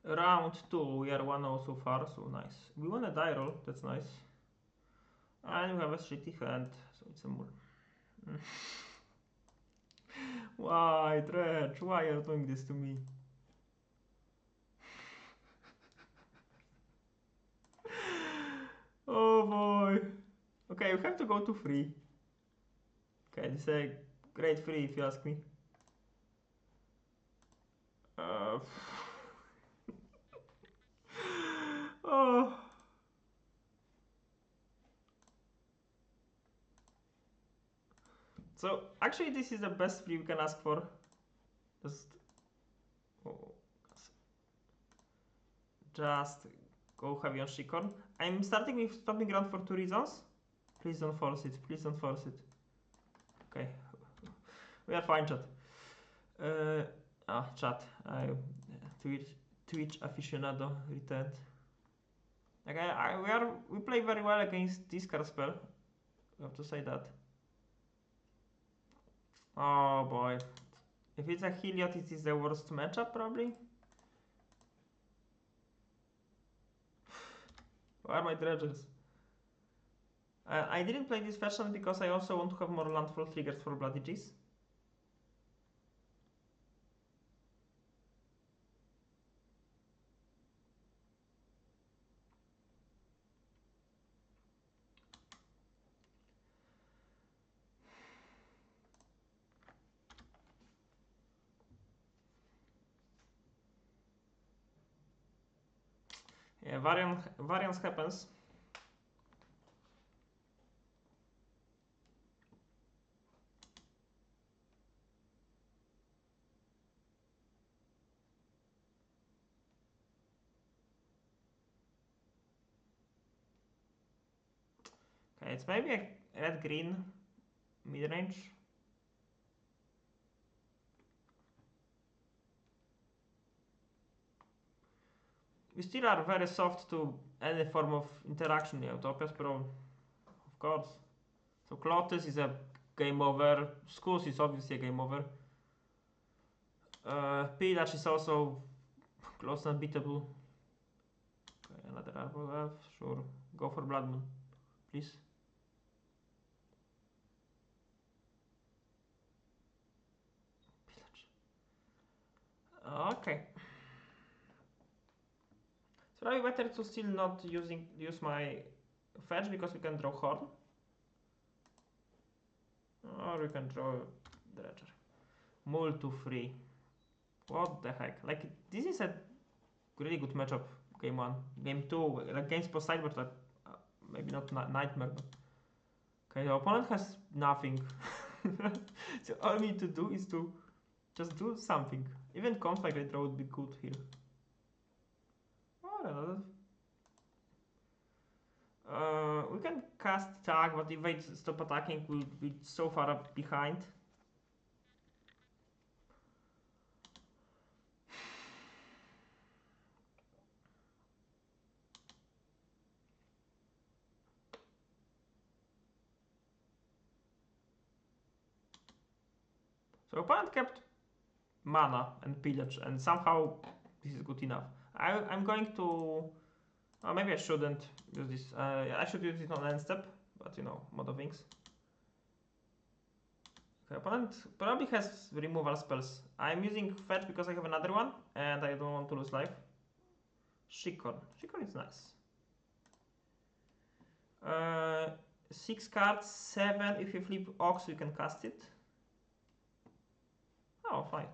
Round 2, we are 1-0 so far, so nice. We won a die roll, that's nice. And we have a shitty hand, so it's a mul. Why, Dredge? Why are you doing this to me? Oh boy. Okay, we have to go to free. Okay, this is a great free if you ask me. Uh, oh. So actually this is the best free we can ask for. Just, oh, just go heavy on Shikorn. I'm starting with Stomping Ground for 2 reasons. Please don't force it. Please don't force it. Okay. We are fine, chat. Chat. Twitch aficionado returned. Okay, we play very well against this card spell. We have to say that. Oh boy. If it's a Heliot, it is the worst matchup probably. Where are my dredges? I didn't play this fashion because I also want to have more landfall triggers for Bloody G's. Yeah, variance happens. Okay, it's maybe a red-green mid-range. We still are very soft to any form of interaction, yeah, Utopia's Pro, of course. So Clotus is a game over, Skulls is obviously a game over. Pilach is also close and unbeatable. Okay, another Arbor Elf, sure. Go for Blood Moon, please. Pilach. Okay. So probably better to still not use my fetch because we can draw Horn. Or we can draw Dredger. Mul to free. What the heck? Like, this is a really good matchup. Game 1. Game 2, like games post side, but maybe not Nightmare. But... Okay, the opponent has nothing. So all we need to do is to just do something. Even Conflict Retro would be good here. Oh, we can cast tag, but if they stop attacking, we'll be so far up behind. So opponent kept mana and pillage, and somehow this is good enough. I'm going to... maybe I shouldn't use this. I should use it on end step, but you know, Mod of Wings. Okay, opponent probably has removal spells. I'm using fetch because I have another one, and I don't want to lose life. Shikorn. Shikorn is nice. 6 cards, 7. If you flip Ox, you can cast it. Oh, fine.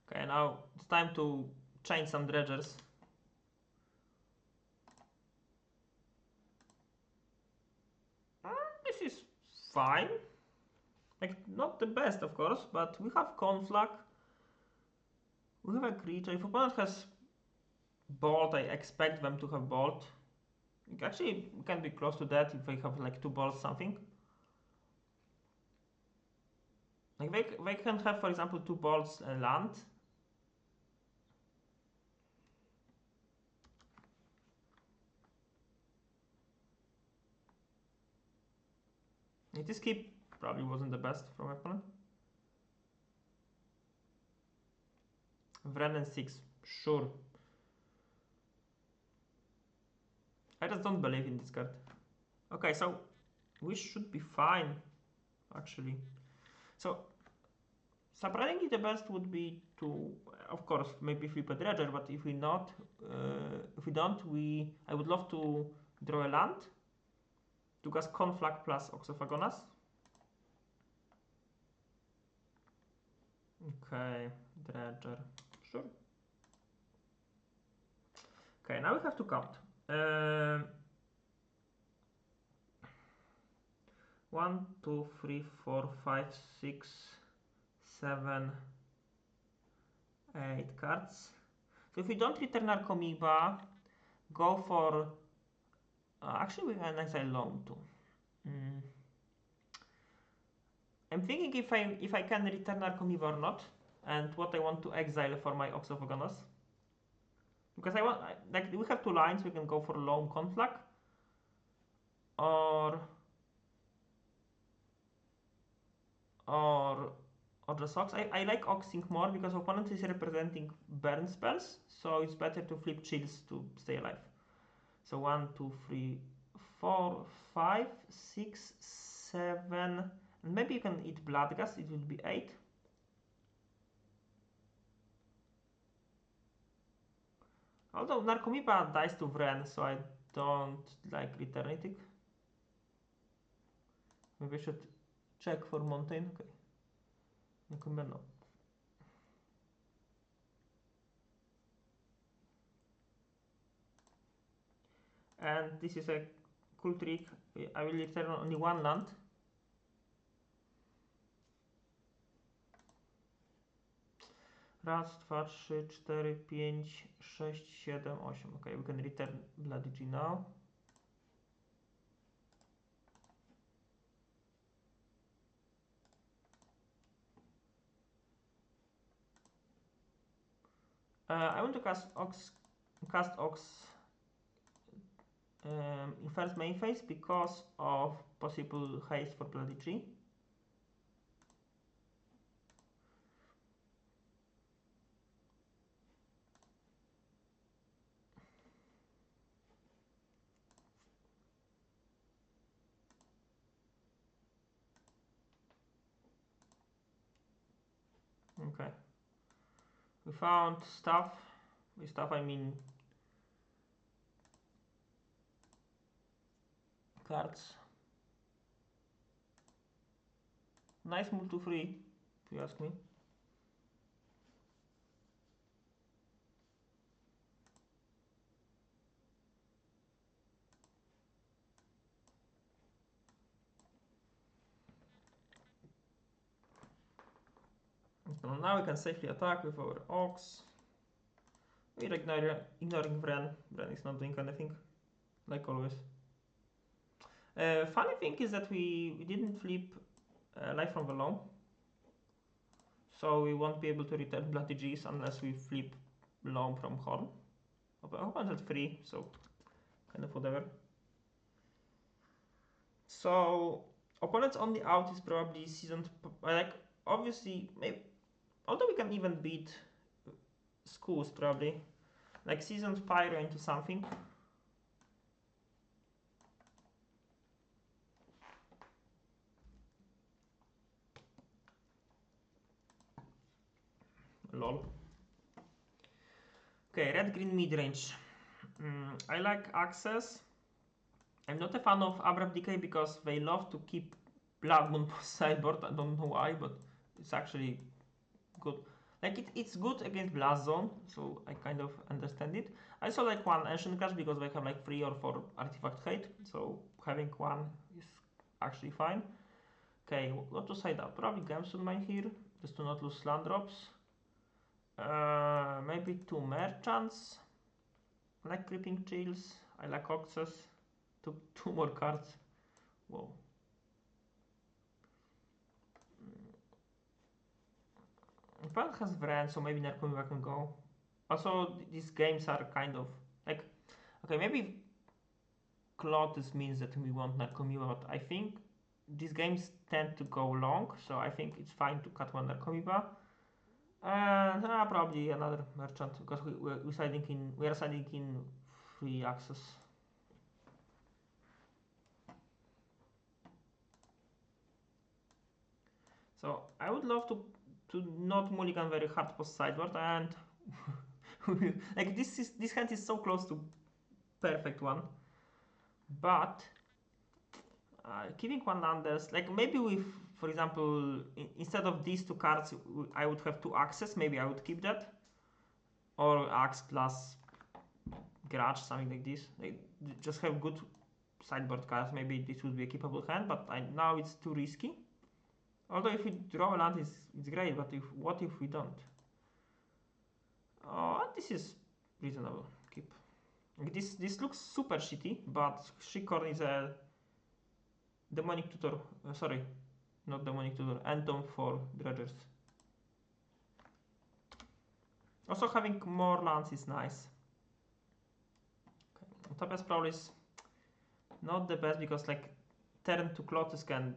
Okay, now it's time to change some dredgers. This is fine. Like, not the best, of course, but we have Conflag. We have a creature. If opponent has Bolt, I expect them to have Bolt. Actually, we can be close to that if they have like 2 balls something. Like they can have, for example, 2 bolts and land. This keep probably wasn't the best from my opponent. Vren and 6, sure. I just don't believe in this card. Okay, so we should be fine, actually. So surprisingly, the best would be to, of course, maybe flip a Dredger, but if we don't, I would love to draw a land to cast Conflag plus Oxophagonas. Okay, Dredger, sure. Okay, now we have to count. 1, 2, 3, 4, 5, 6, 7, 8 cards. So if we don't return Arcomiba, go for... actually, we can exile Loam too. I'm thinking if I can return Arcomiba or not, and what I want to exile for my Oxophagonos. Because like we have 2 lines, we can go for Loam Conflag, or just Ox. I like Oxing more because opponent is representing burn spells, so it's better to flip chills to stay alive. So 1, 2, 3, 4, 5, 6, 7, and maybe you can eat Bloodgust, it will be 8. Although Narcomiba dies to Vren, so I don't like returning it. Maybe I should check for Mountain. Okay. Narcomiba, no. And this is a cool trick. I will return only 1 land. Raz, 2, 3, 4, 5, 6, 7, 8. Okay, we can return Bloody G now. I want to cast Ox in first main phase because of possible haste for Bloody G. Okay. We found stuff. With stuff I mean cards. Nice move to free, if you ask me. So now we can safely attack with our Ox. We're ignoring Vren. Vren is not doing anything, like always. Funny thing is that we didn't flip Life from the Loam. So we won't be able to return Bloody G's unless we flip Loam from Horn. Opponent at 3, so kind of whatever. So opponent's only out is probably Seasoned... Like, obviously, maybe... Although we can even beat Schools, probably. Like, Seasoned Pyro into something. Lol. Okay, red-green midrange. I like access. I'm not a fan of Abrupt Decay because they love to keep Blood Moon sideboard. I don't know why, but it's actually good. Like it's good against Blast Zone, so I kind of understand it. I also like 1 Ancient Crash because they have like 3 or 4 artifact hate, so having 1 is actually fine. Okay, what to side up? Probably Gemstone Mine here, just to not lose land drops. Maybe 2 Merchants. I like Creeping Chills. I like Oxes. Took 2 more cards. Whoa. opponent has Vren, so maybe Narcomiva can go. Also, these games are kind of like, okay, maybe Clotus means that we want Narcomiva, but I think these games tend to go long, so I think it's fine to cut one Narcomiva. And probably another merchant because we are siding in free access. So I would love to not mulligan very hard post sideboard, and like this hand is so close to perfect one, but keeping one landers, like maybe with, for example, instead of these two cards I would have two axes, maybe I would keep that, or axe plus garage, something like this, like, just have good sideboard cards. Maybe this would be a keepable hand, but now it's too risky. Although if we draw a land, it's great, but what if we don't? Oh, this is reasonable. Keep. This looks super shitty, but Shikorn is a demonic tutor. Sorry, not demonic tutor. Anthem for dredgers. Also, having more lands is nice. Okay. Utopia's Prowl is not the best because like turn to Clotus can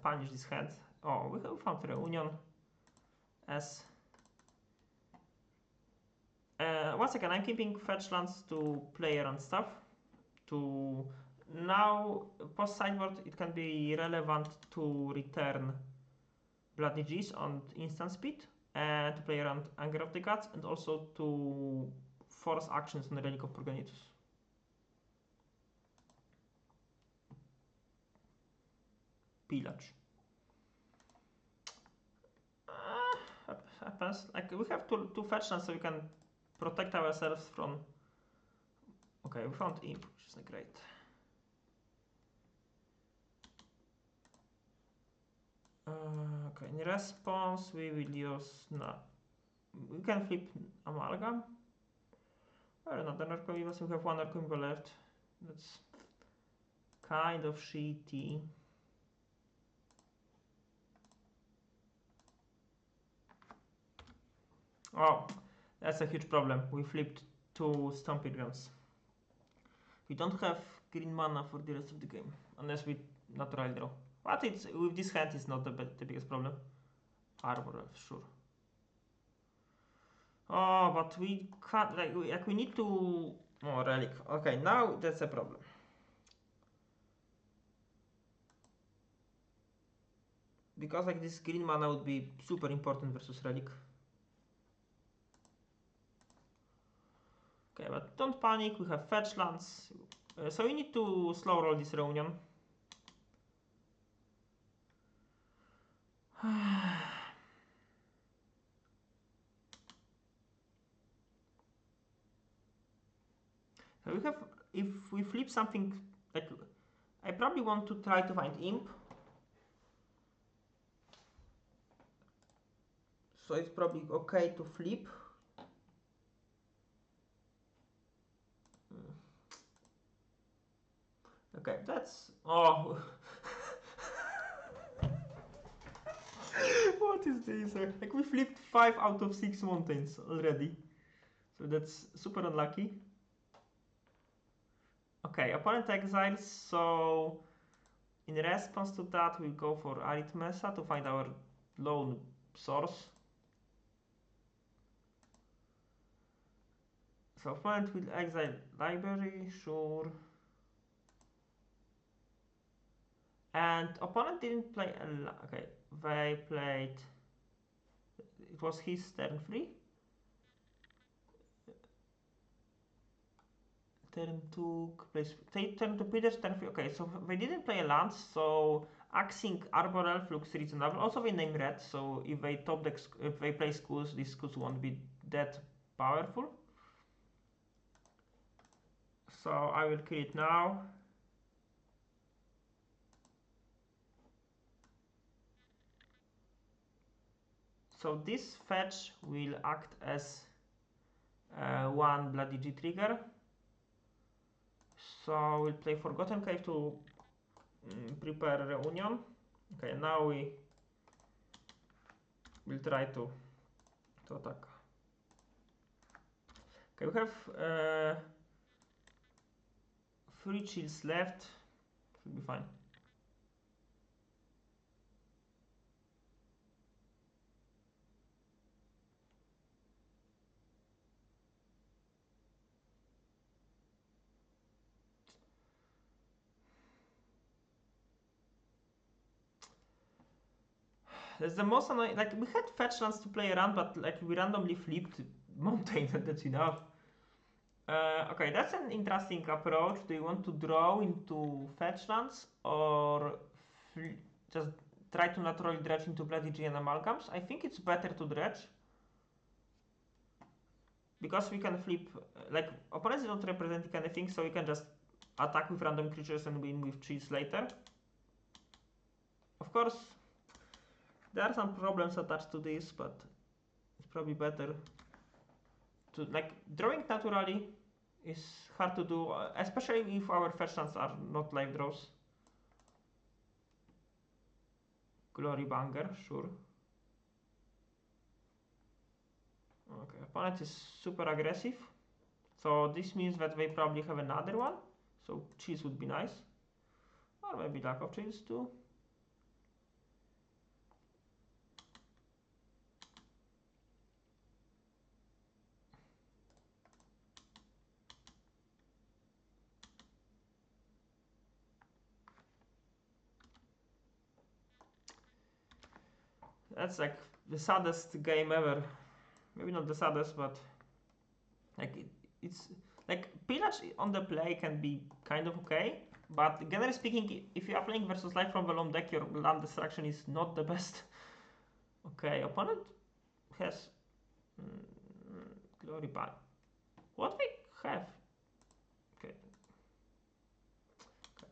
punish this hand. Oh, we have found Reunion as. One second, I'm keeping fetch lands to player and stuff. To now post sideboard, it can be relevant to return Bloody G's on instant speed, and to play around Anger of the Gods, and also to force actions on the Relic of Progenitus. Pillage. Happens. Like we have two fetch lands, so we can protect ourselves from. Okay, we found Imp, which is great. Okay, in response, we will use. No. We can flip Amalgam. Or another Narcomiva, so we have one Narcomiva left. That's kind of shitty. Oh, that's a huge problem. We flipped two Stomping Grounds. We don't have green mana for the rest of the game, unless we naturally draw. But it's with this hand, it's not the biggest problem. Arbor, sure. Oh, but we can't, like we need to. Oh, Relic. Okay, now that's a problem. Because like this green mana would be super important versus Relic. Okay, but don't panic, we have fetch lands. So we need to slow roll this Reunion. So we have, if we flip something, like I probably want to try to find Imp. So it's probably okay to flip. Okay, that's. Oh. What is this? Like we flipped 5 out of 6 mountains already. So that's super unlucky. Okay, opponent exiles, so in response to that we'll go for Arithmesa to find our lone source. So opponent will exile library, sure. And opponent didn't play okay, they played, it was his turn 3. Turn 2, turn to Peter's turn 3. Okay, so they didn't play a land, so axing Arbor Elf looks reasonable. Also they name red, so if they if they play schools, these schools won't be that powerful. So I will kill it now. So this fetch will act as one Bloody G trigger. So we'll play Forgotten Cave to prepare Reunion. Okay, now we will try to To attack. Okay, we have 3 chills left. Should be fine. That's the most annoying. Like, we had fetch lands to play around, but like we randomly flipped mountain, and that's enough. Okay, that's an interesting approach. Do you want to draw into fetch lands or just try to naturally dredge into Bloody and amalgams? I think it's better to dredge because we can flip. Like, opponents don't represent anything, so we can just attack with random creatures and win with cheese later. Of course, there are some problems attached to this, but it's probably better to, like, drawing naturally is hard to do, especially if our fetch lands are not live draws. Glory Banger, sure. Okay, opponent is super aggressive, so this means that they probably have another one, so cheese would be nice, or maybe lack of cheese too. That's like the saddest game ever. Maybe not the saddest, but like it's like pillage on the play can be kind of okay, but generally speaking, if you are playing versus life from the long deck, your land destruction is not the best. Okay, opponent has glory ban. What we have? Okay,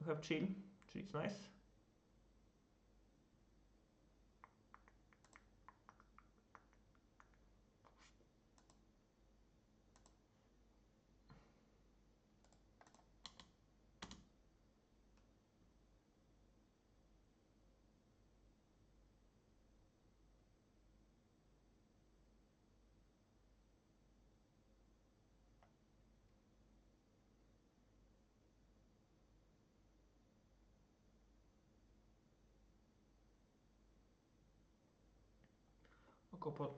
we have chill. Chill is nice.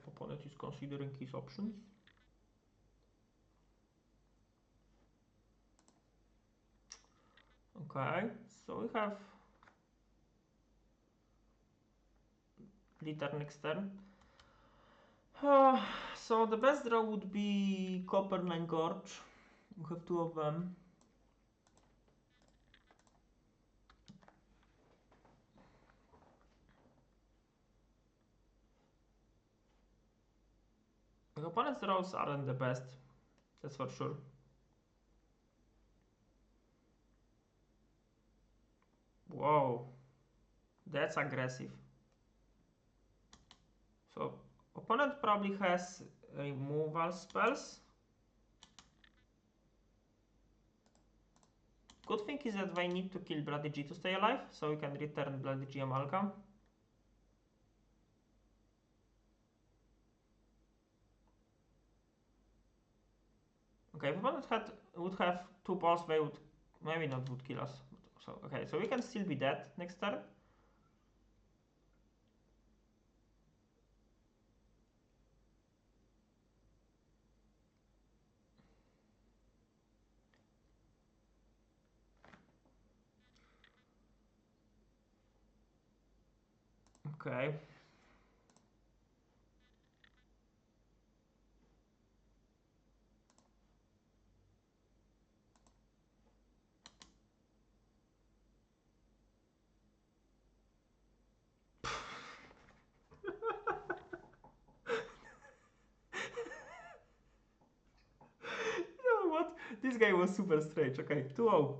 Opponent is considering his options. Okay, so we have litter next turn. So the best draw would be Copper 9 Gorge. We have 2 of them. The opponent's draws aren't the best, that's for sure. Whoa, that's aggressive. So opponent probably has removal spells. Good thing is that they need to kill Bloody G to stay alive, so we can return Bloody G Amalgam. Okay, if opponent would have 2 balls, they would maybe not would kill us. So okay, so we can still be dead next turn. Okay. You know what? This guy was super strange. Okay, 2-0.